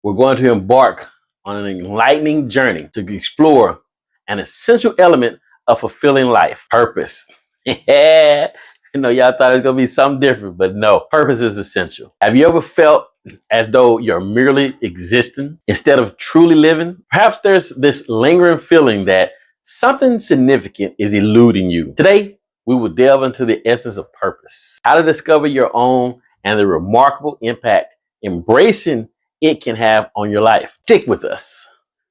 we're going to embark on an enlightening journey to explore an essential element of fulfilling life: purpose. Yeah. Y'all thought it was going to be something different, but no, purpose is essential. Have you ever felt as though you're merely existing instead of truly living? Perhaps there's this lingering feeling that something significant is eluding you. Today, we will delve into the essence of purpose, how to discover your own, and the remarkable impact embracing it can have on your life. Stick with us.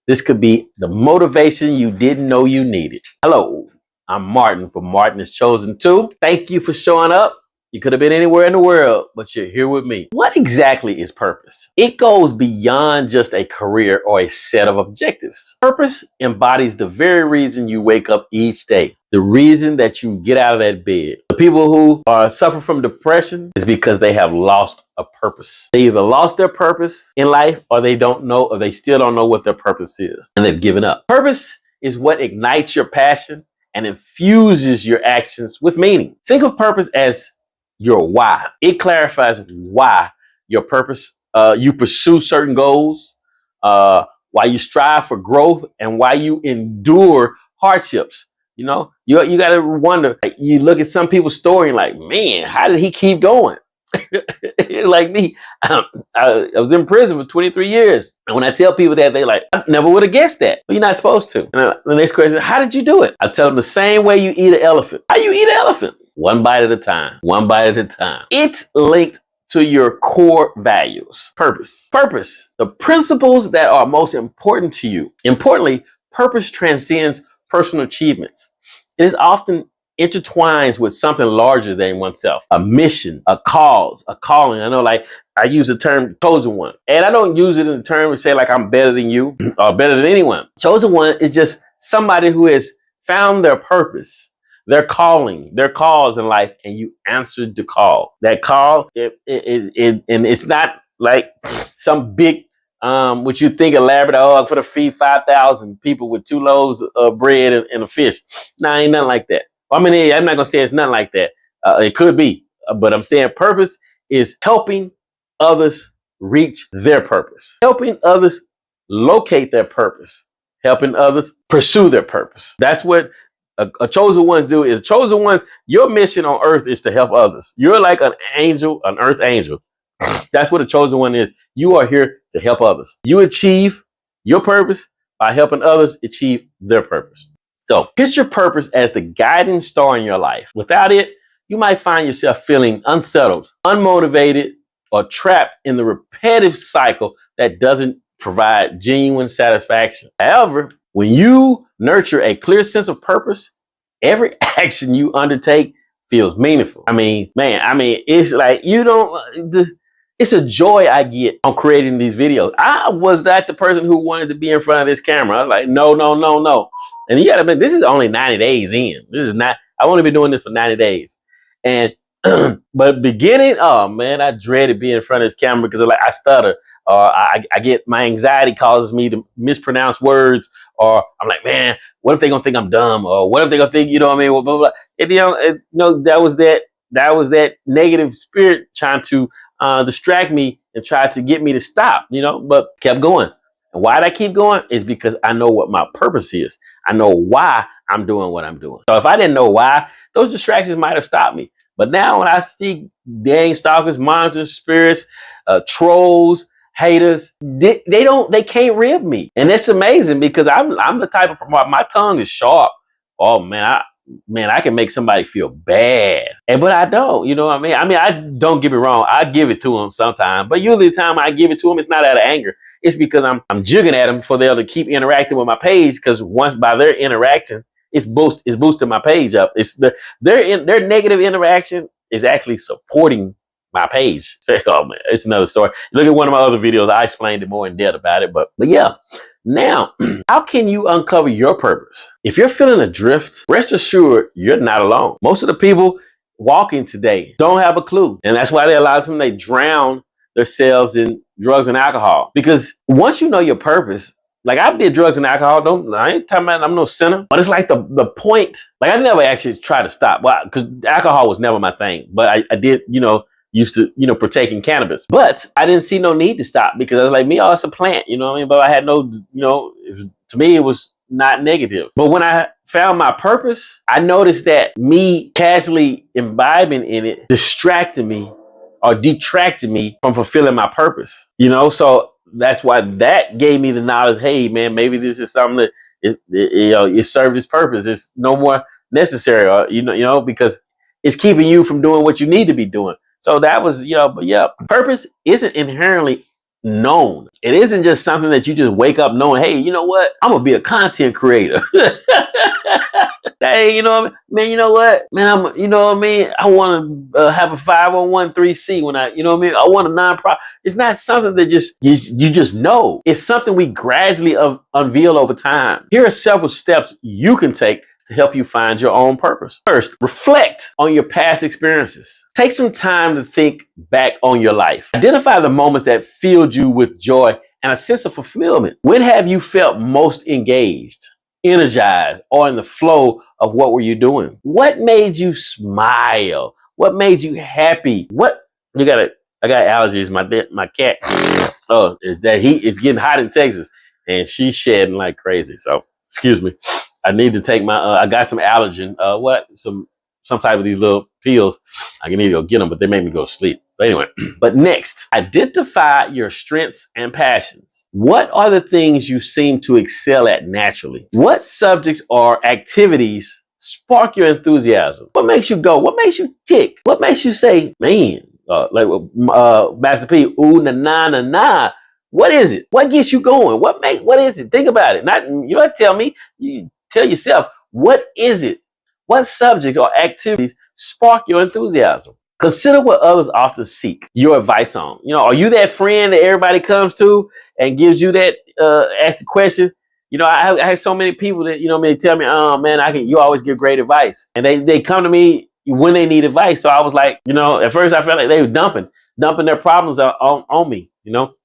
This could be the motivation you didn't know you needed. Hello, I'm Martin from Martin is Chosen Too. Thank you for showing up. You could have been anywhere in the world, but you're here with me. What exactly is purpose? It goes beyond just a career or a set of objectives. Purpose embodies the very reason you wake up each day, the reason that you get out of that bed. The people who suffer from depression is because they have lost a purpose. They either lost their purpose in life, or they don't know, or they still don't know what their purpose is, and they've given up. Purpose is what ignites your passion and infuses your actions with meaning. Think of purpose as your why. It clarifies why your purpose, you pursue certain goals, why you strive for growth, and why you endure hardships. You got to wonder. Like, you look at some people's story and like, man, how did he keep going? Like me, I was in prison for 23 years. And when I tell people that, they like, I never would have guessed that. But you're not supposed to. And the next question, how did you do it? I tell them the same way you eat an elephant. How you eat an elephant? One bite at a time. One bite at a time. It's linked to your core values. Purpose. Purpose. The principles that are most important to you. Importantly, purpose transcends personal achievements. It is often intertwines with something larger than oneself, a mission, a cause, a calling. I know, like, I use the term chosen one, and I don't use it in the term to say like I'm better than you or better than anyone. Chosen one is just somebody who has found their purpose, their calling, their cause in life, and you answered the call. That call, and it's not like some big, what you think elaborate, I'm going to feed 5,000 people with 2 loaves of bread and a fish. Nah, ain't nothing like that. I mean, I'm not going to say it's nothing like that. It could be, but I'm saying purpose is helping others reach their purpose, helping others locate their purpose, helping others pursue their purpose. That's what a chosen ones do. Is chosen ones, your mission on earth is to help others. You're like an angel, an earth angel. That's what a chosen one is. You are here to help others. You achieve your purpose by helping others achieve their purpose. So picture purpose as the guiding star in your life. Without it, you might find yourself feeling unsettled, unmotivated, or trapped in the repetitive cycle that doesn't provide genuine satisfaction. However, when you nurture a clear sense of purpose, every action you undertake feels meaningful. It's like it's a joy I get on creating these videos. I was not the person who wanted to be in front of this camera. I was like, no. And you gotta admit, this is only 90 days in. I've only been doing this for 90 days. And, but beginning, oh man, I dreaded being in front of this camera because I stutter, or I get, my anxiety causes me to mispronounce words, or I'm like, man, what if they're gonna think I'm dumb? Or what if they're gonna think, blah, blah, blah. And, that was that negative spirit trying to distract me and try to get me to stop, but kept going. And why did I keep going? Is because I know what my purpose is. I know why I'm doing what I'm doing. So if I didn't know why, those distractions might have stopped me. But now when I see dang stalkers, monsters, spirits, trolls, haters, they can't rib me. And it's amazing because I'm the type of, my tongue is sharp. Oh man, I can make somebody feel bad. But I don't, you know what I mean? I don't, get me wrong. I give it to them sometimes, but usually the time I give it to them, it's not out of anger. It's because I'm jigging at them for them to keep interacting with my page. Because once by their interaction, it's boosting my page up. It's their negative interaction is actually supporting my page. Oh man, it's another story. Look at one of my other videos. I explained it more in depth about it, but yeah. Now, how can you uncover your purpose? If you're feeling adrift, rest assured you're not alone. Most of the people walking today don't have a clue. And that's why they drown themselves in drugs and alcohol. Because once you know your purpose, like I did drugs and alcohol, I ain't talking about I'm no sinner, but it's like the point, like I never actually tried to stop. Well, because alcohol was never my thing, but I did, used to, partaking cannabis. But I didn't see no need to stop because I was like, me, oh, it's a plant, you know what I mean? But I had no, to me, it was not negative. But when I found my purpose, I noticed that me casually imbibing in it distracted me or detracted me from fulfilling my purpose, So that's why that gave me the knowledge. Hey, man, maybe this is something that it served its purpose. It's no more necessary, or, because it's keeping you from doing what you need to be doing. So that was, but yeah, purpose isn't inherently known. It isn't just something that you just wake up knowing, hey, you know what? I'm going to be a content creator. Hey, man, you know what? Man, I want to have a 501(c)(3) when I want a nonprofit. It's not something that just you just know. It's something we gradually unveil over time. Here are several steps you can take to help you find your own purpose. First, reflect on your past experiences. Take some time to think back on your life. Identify the moments that filled you with joy and a sense of fulfillment. When have you felt most engaged, energized, or in the flow of what were you doing? What made you smile? What made you happy? I got allergies. My cat, is that it's getting hot in Texas and she's shedding like crazy. So excuse me. I need to take I got some allergen, some type of these little pills. I can need to go get them, but they make me go to sleep. But anyway, but next, identify your strengths and passions. What are the things you seem to excel at naturally? What subjects or activities spark your enthusiasm? What makes you go? What makes you tick? What makes you say, man, Master P, ooh, na. What is it? What gets you going? What is it? Think about it. Not, you don't tell me. You tell yourself, what is it? What subjects or activities spark your enthusiasm? Consider what others often seek your advice on. Are you that friend that everybody comes to and gives you that, ask the question? I have so many people that, they tell me, oh man, you always give great advice. And they come to me when they need advice. So I was like, at first I felt like they were dumping their problems on me,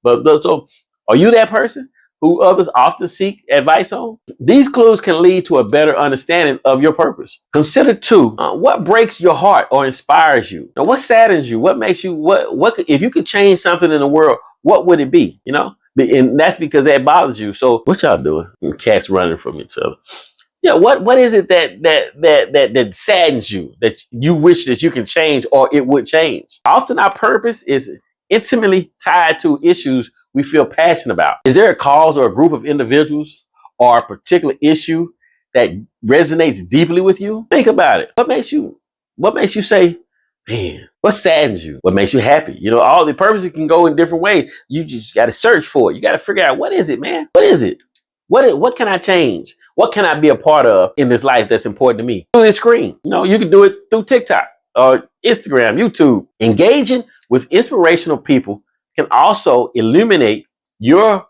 but so are you that person who others often seek advice on? These clues can lead to a better understanding of your purpose. Consider too, what breaks your heart or inspires you? Now, what saddens you? What makes you, what, if you could change something in the world, what would it be? And that's because that bothers you. So what y'all doing? Cats running from each other. What is it that saddens you, that you wish that you can change or it would change? Often our purpose is intimately tied to issues we feel passionate about. Is there a cause or a group of individuals or a particular issue that resonates deeply with you? Think about it. What makes you say, man, what saddens you? What makes you happy? All the purposes can go in different ways. You just got to search for it. You got to figure out, what is it, man? What is it? What can I change? What can I be a part of in this life that's important to me? Through this screen. You can do it through TikTok or Instagram, YouTube. Engaging with inspirational people can also illuminate your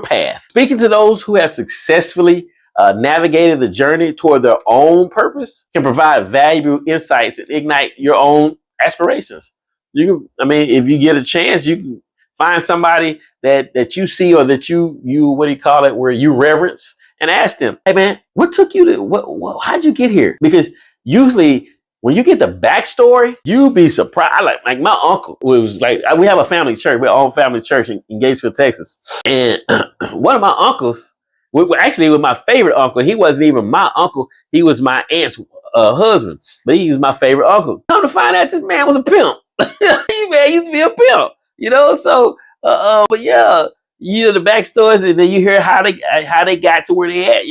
path. Speaking to those who have successfully navigated the journey toward their own purpose can provide valuable insights and ignite your own aspirations. If you get a chance, you can find somebody that you see or that you where you reverence, and ask them, hey man, what took you to, how'd you get here? Because usually when you get the backstory, you'll be surprised. Like my uncle was like, we have a family church, we're own family church in Gatesville, Texas. And one of my uncles, actually it was my favorite uncle. He wasn't even my uncle. He was my aunt's husband, but he was my favorite uncle. Come to find out, this man was a pimp. Man used to be a pimp, so, but yeah, the backstories, and then you hear how they got to where they at,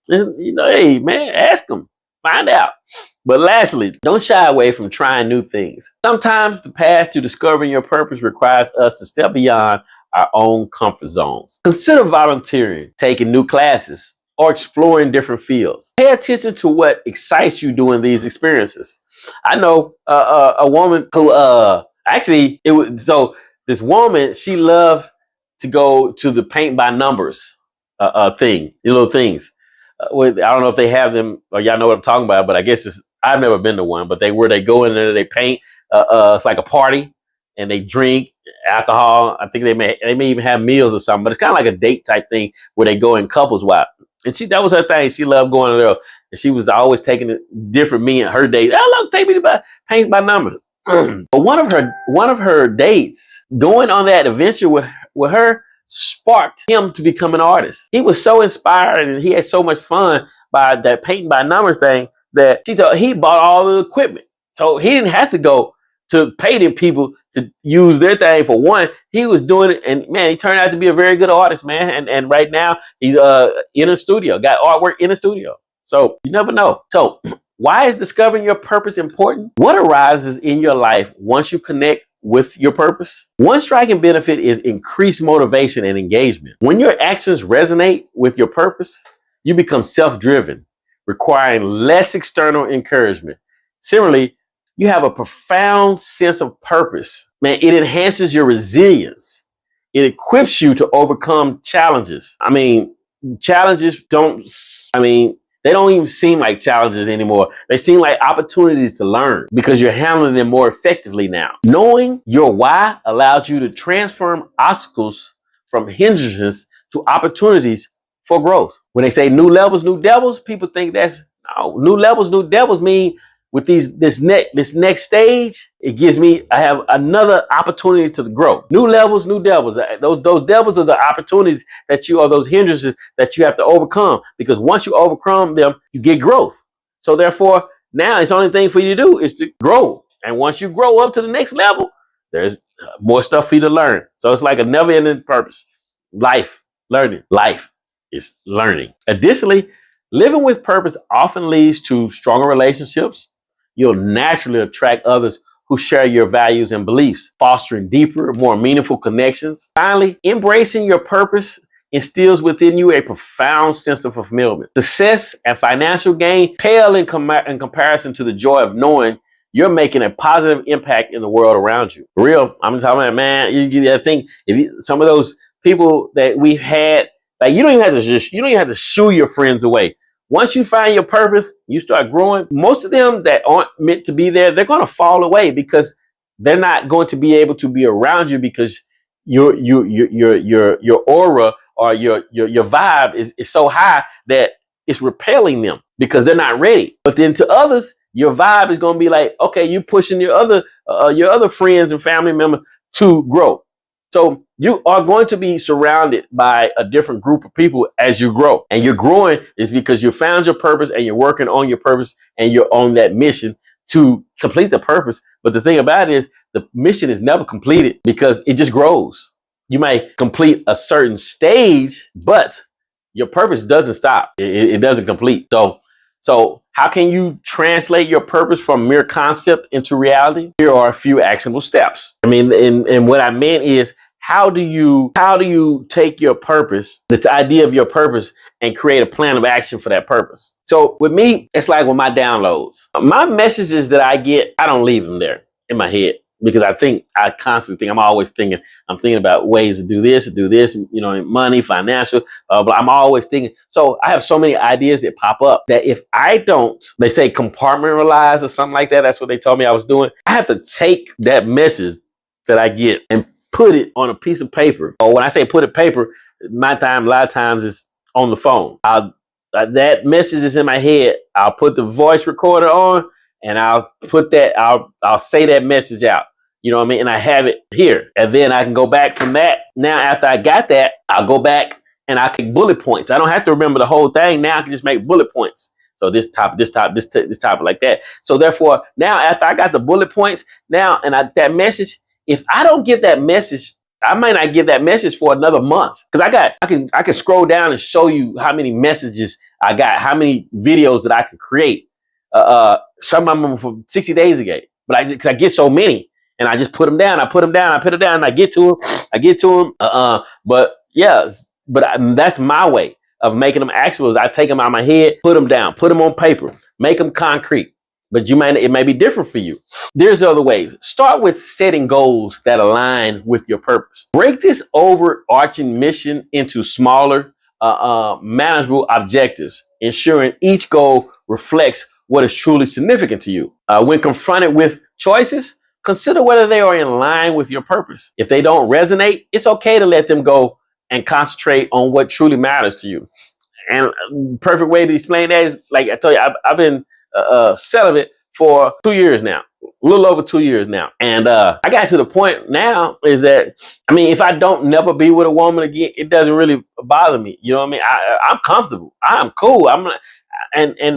hey man, ask them, find out. But lastly, don't shy away from trying new things. Sometimes the path to discovering your purpose requires us to step beyond our own comfort zones. Consider volunteering, taking new classes, or exploring different fields. Pay attention to what excites you during these experiences. I know a woman who this woman, she loved to go to the paint by numbers thing, the little things. I don't know if they have them or y'all know what I'm talking about, but I guess I've never been to one, but they go in there, they paint. It's like a party, and they drink alcohol. I think they may even have meals or something, but it's kind of like a date type thing where they go in couples wide. And that was her thing. She loved going there, and she was always taking different me and her date. I love take me to paint by numbers. But one of her dates, going on that adventure with her, sparked him to become an artist. He was so inspired and he had so much fun by that painting by numbers thing that he bought all the equipment. So he didn't have to go to painting people to use their thing for one. He was doing it, and man, he turned out to be a very good artist, man. And right now he's in a studio, got artwork in a studio. So you never know. So why is discovering your purpose important? What arises in your life once you connect with your purpose? One striking benefit is increased motivation and engagement. When your actions resonate with your purpose, you become self-driven, requiring less external encouragement. Similarly, you have a profound sense of purpose. Man, it enhances your resilience. It equips you to overcome challenges. Challenges they don't even seem like challenges anymore. They seem like opportunities to learn because you're handling them more effectively now. Knowing your why allows you to transform obstacles from hindrances to opportunities for growth. When they say new levels, new devils, people think that's no, new levels, new devils mean with this next stage, I have another opportunity to grow. New levels, new devils. Those devils are the opportunities those hindrances that you have to overcome. Because once you overcome them, you get growth. So therefore, now it's the only thing for you to do is to grow. And once you grow up to the next level, there's more stuff for you to learn. So it's like a never-ending purpose. Life, learning. Life is learning. Additionally, living with purpose often leads to stronger relationships. You'll naturally attract others who share your values and beliefs, fostering deeper, more meaningful connections. Finally, embracing your purpose instills within you a profound sense of fulfillment. Success and financial gain pale in comparison to the joy of knowing you're making a positive impact in the world around you. For real, I'm talking about, man, I think some of those people that we've had, like you don't even have to shoo your friends away. Once you find your purpose, you start growing. Most of them that aren't meant to be there, they're going to fall away because they're not going to be able to be around you because your aura or your vibe is so high that it's repelling them because they're not ready. But then to others, your vibe is going to be like, okay, you pushing your other friends and family members to grow. So you are going to be surrounded by a different group of people as you grow. And you're growing is because you found your purpose and you're working on your purpose and you're on that mission to complete the purpose. But the thing about it is the mission is never completed because it just grows. You might complete a certain stage, but your purpose doesn't stop. It doesn't complete. So how can you translate your purpose from mere concept into reality? Here are a few actionable steps. And what I meant is, how do you take your purpose, this idea of your purpose, and create a plan of action for that purpose? So with me, it's like with my downloads. My messages that I get, I don't leave them there in my head because I constantly think, I'm thinking about ways to do this, money, financial, but I'm always thinking. So I have so many ideas that pop up that if I don't, they say compartmentalize or something like that. That's what they told me I was doing. I have to take that message that I get and put it on a piece of paper. Or when I say put it paper, a lot of times it's on the phone. That message is in my head. I'll put the voice recorder on and I'll say that message out. You know what I mean? And I have it here. And then I can go back from that. Now, after I got that, I'll go back and I'll take bullet points. I don't have to remember the whole thing. Now I can just make bullet points. So this topic like that. So therefore, now after I got the bullet points, that message, if I don't get that message, I might not get that message for another month because I can scroll down and show you how many messages I got, how many videos that I can create. Some of them from 60 days ago, but I get so many and I just put them down. And I get to them. But yeah, that's my way of making them actual. Is I take them out of my head, put them down, put them on paper, make them concrete. But it may be different for you. There's other ways. Start with setting goals that align with your purpose. Break this overarching mission into smaller, manageable objectives, ensuring each goal reflects what is truly significant to you. When confronted with choices, consider whether they are in line with your purpose. If they don't resonate, it's okay to let them go and concentrate on what truly matters to you. And perfect way to explain that is, like I told you, I've been celibate for 2 years now, a little over 2 years now. And I got to the point now is that, I mean, if I don't never be with a woman again, it doesn't really bother me. You know what I mean? I'm comfortable. I'm cool. I'm not,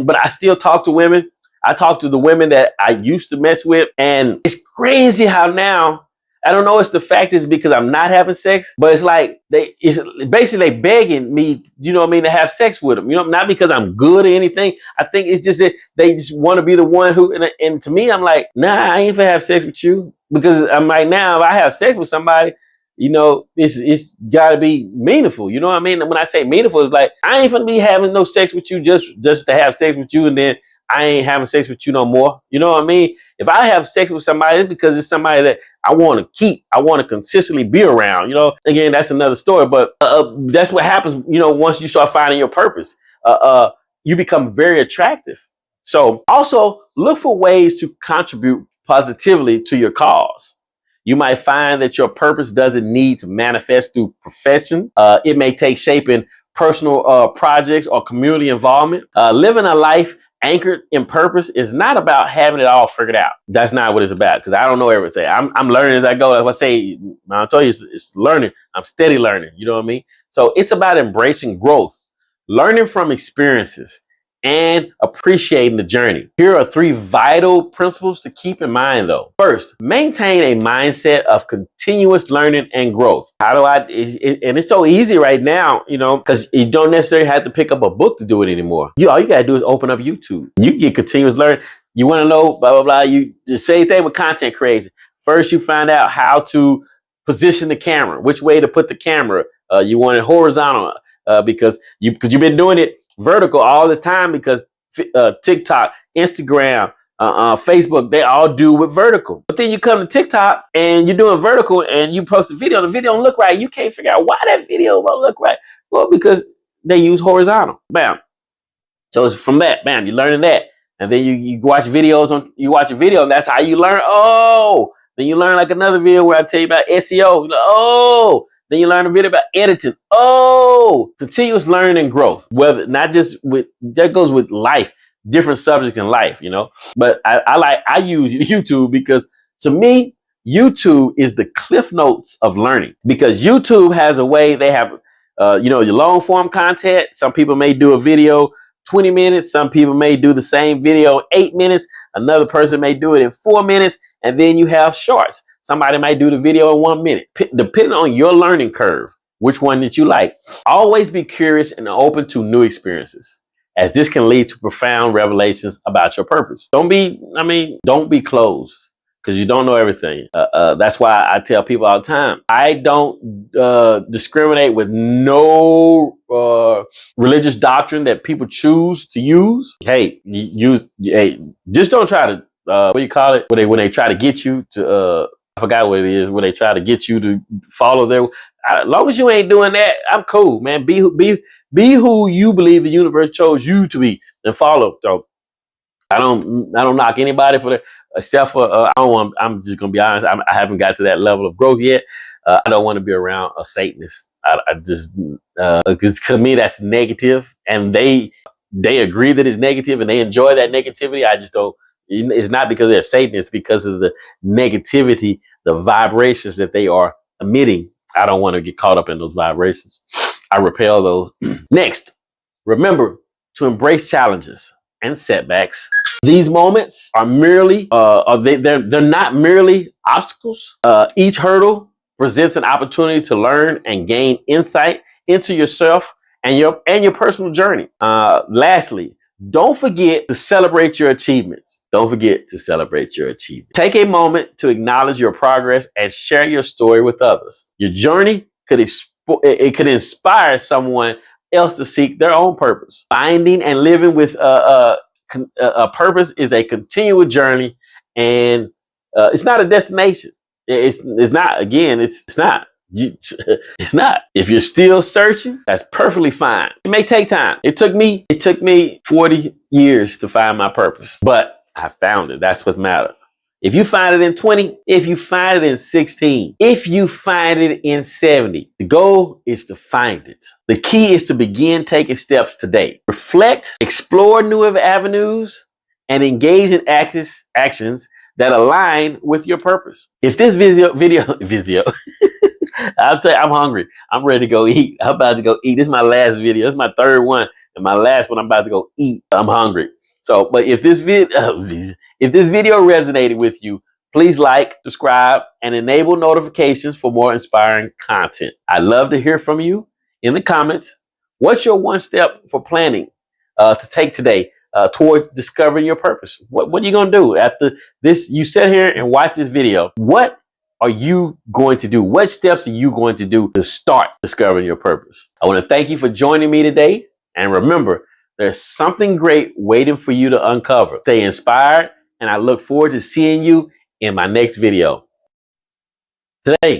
but I still talk to women. I talk to the women that I used to mess with. And it's crazy how now, I don't know, it's the fact is because I'm not having sex, but it's like it's basically begging me, you know what I mean, to have sex with them. You know, not because I'm good or anything. I think it's just that they just want to be the one who, and to me, I'm like, nah, I ain't gonna have sex with you, because I'm like, now if I have sex with somebody, you know, it's got to be meaningful. You know what I mean? And when I say meaningful, it's like I ain't gonna be having no sex with you just to have sex with you, and then I ain't having sex with you no more. You know what I mean? If I have sex with somebody, it's because it's somebody that I want to keep. I want to consistently be around. You know, again, that's another story. But that's what happens. You know, once you start finding your purpose, you become very attractive. So also look for ways to contribute positively to your cause. You might find that your purpose doesn't need to manifest through profession. It may take shape in personal projects or community involvement. Living a life anchored in purpose is not about having it all figured out. That's not what it's about, because I don't know everything. I'm learning as I go. As I say, I tell you, it's learning. I'm steady learning. You know what I mean? So it's about embracing growth, learning from experiences, and appreciating the journey. Here are 3 vital principles to keep in mind, though. First, maintain a mindset of continuous learning and growth. How do I, and it's so easy right now, you know, because you don't necessarily have to pick up a book to do it anymore. All you got to do is open up YouTube. You get continuous learning. You want to know, blah, blah, blah. You the same thing with content creation. First, you find out how to position the camera, which way to put the camera. You want it horizontal because you've been doing it vertical all this time, because TikTok, Instagram, Facebook, they all do with vertical. But then you come to TikTok and you're doing vertical and you post a video, the video don't look right. You can't figure out why that video won't look right. Well, because they use horizontal. Bam. So it's from that, bam, you're learning that. And then you watch videos you watch a video, and that's how you learn. Oh, then you learn like another video where I tell you about SEO. Like, oh, then you learn a video about editing. Oh, continuous learning and growth. Whether not just with, that goes with life, different subjects in life, you know. But I use YouTube because to me, YouTube is the cliff notes of learning, because YouTube has a way, they have, you know, your long form content. Some people may do a video 20 minutes. Some people may do the same video 8 minutes. Another person may do it in 4 minutes. And then you have shorts. Somebody might do the video in 1 minute. Depending on your learning curve, which one that you like. Always be curious and open to new experiences, as this can lead to profound revelations about your purpose. Don't be closed, because you don't know everything. That's why I tell people all the time, I don't discriminate with no religious doctrine that people choose to use. Hey, just don't try to, what do you call it? When they try to get you to, I forgot what it is, when they try to get you to follow their, as long as you ain't doing that, I'm cool, man. Be who you believe the universe chose you to be, and follow. So I don't knock anybody for that, except for I'm just gonna be honest. I haven't got to that level of growth yet. I don't want to be around a Satanist. I just, because to me that's negative, and they agree that it's negative and they enjoy that negativity. I just don't. It's not because they're Satanists, because of the negativity, the vibrations that they are emitting. I don't want to get caught up in those vibrations. I repel those. Next, remember to embrace challenges and setbacks. These moments are merely, they're not merely obstacles. Each hurdle presents an opportunity to learn and gain insight into yourself and your personal journey. Lastly, don't forget to celebrate your achievements. Don't forget to celebrate your achievements. Take a moment to acknowledge your progress and share your story with others. Your journey could inspire someone else to seek their own purpose. Finding and living with a purpose is a continual journey, and it's not a destination. It's not. Again, it's not. It's not. If you're still searching, that's perfectly fine. It may take time. It took me 40 years to find my purpose, but I found it. That's what matters. If you find it in 20, if you find it in 16, if you find it in 70, the goal is to find it. The key is to begin taking steps today. Reflect, explore new avenues, and engage in actions that align with your purpose. If this video, I'll tell you, I'm hungry. I'm ready to go eat. I'm about to go eat. This is my last video. This is my third one, and my last one. I'm about to go eat. I'm hungry. So, but if this video resonated with you, please like, subscribe, and enable notifications for more inspiring content. I'd love to hear from you in the comments. What's your one step for planning to take today towards discovering your purpose? What are you going to do after this? You sit here and watch this video. What are you going to do? What steps are you going to do to start discovering your purpose? I want to thank you for joining me today. And remember, there's something great waiting for you to uncover. Stay inspired, and I look forward to seeing you in my next video. Today,